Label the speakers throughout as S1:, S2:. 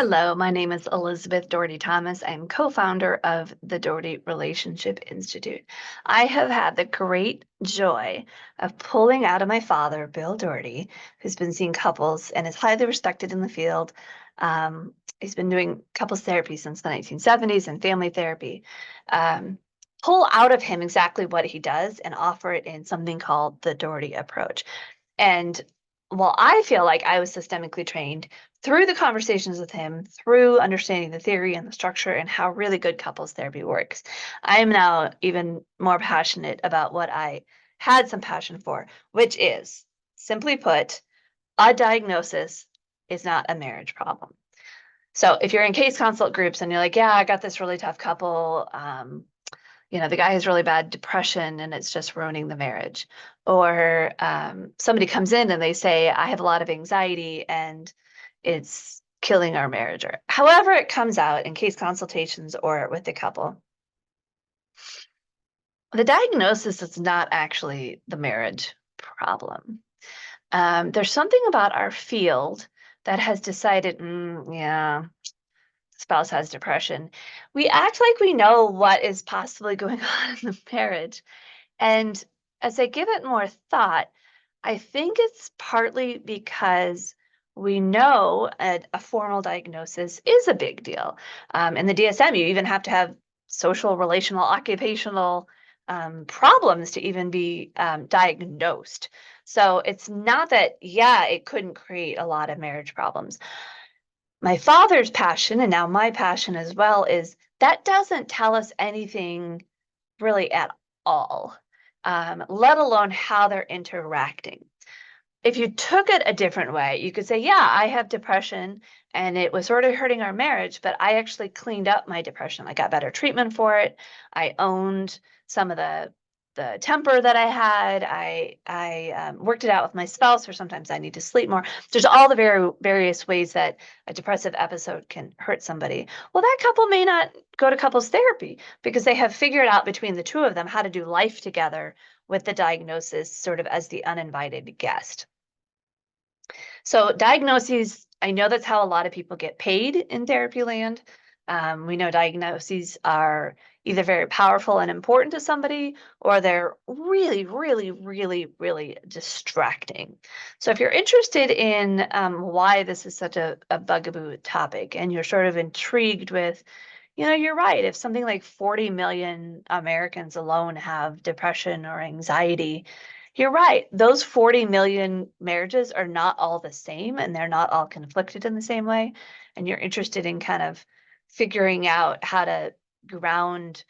S1: Hello, my name is Elizabeth Doherty Thomas. I'm co-founder of the Doherty Relationship Institute. I have had the great joy of pulling out of my father, Bill Doherty, who's been seeing couples and is highly respected in the field. He's been doing couples therapy since the 1970s and family therapy. Um, pull out of him exactly what he does and offer it in something called the Doherty approach. And while I feel like I was systemically trained through the conversations with him, through understanding the theory and the structure and how really good couples therapy works, I am now even more passionate about what I had some passion for, which is, simply put, a diagnosis is not a marriage problem. So if you're in case consult groups and you're like, yeah, I got this really tough couple, the guy has really bad depression and it's just ruining the marriage. Or somebody comes in and they say, I have a lot of anxiety and it's killing our marriage, or however it comes out in case consultations or with the couple. The diagnosis is not actually the marriage problem. There's something about our field that has decided, yeah, spouse has depression. We act like we know what is possibly going on in the marriage. And as I give it more thought, I think it's partly because we know a formal diagnosis is a big deal. In the DSM, you even have to have social, relational, occupational problems to even be diagnosed. So it's not that, yeah, it couldn't create a lot of marriage problems. My father's passion, and now my passion as well, is that doesn't tell us anything really at all, let alone how they're interacting. If you took it a different way, you could say, yeah, I have depression and it was sort of hurting our marriage, but I actually cleaned up my depression. I got better treatment for it. I owned some of the temper that I had. I worked it out with my spouse, or sometimes I need to sleep more. There's all the various ways that a depressive episode can hurt somebody. Well, that couple may not go to couples therapy because they have figured out between the two of them how to do life together with the diagnosis sort of as the uninvited guest. So diagnoses, I know that's how a lot of people get paid in therapy land. We know diagnoses are either very powerful and important to somebody, or they're really, really, really, really distracting. So if you're interested in why this is such a bugaboo topic, and you're sort of intrigued with, you're right. If something like 40 million Americans alone have depression or anxiety, you're right. Those 40 million marriages are not all the same and they're not all conflicted in the same way. And you're interested in kind of figuring out how to ground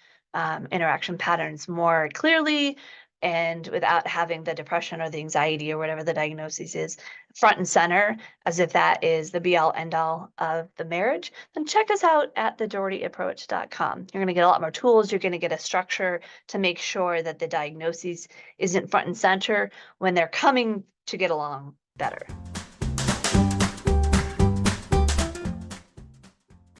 S1: interaction patterns more clearly and without having the depression or the anxiety or whatever the diagnosis is front and center, as if that is the be all end all of the marriage, then check us out at thedohertyapproach.com. You're going to get a lot more tools. You're going to get a structure to make sure that the diagnosis isn't front and center when they're coming to get along better.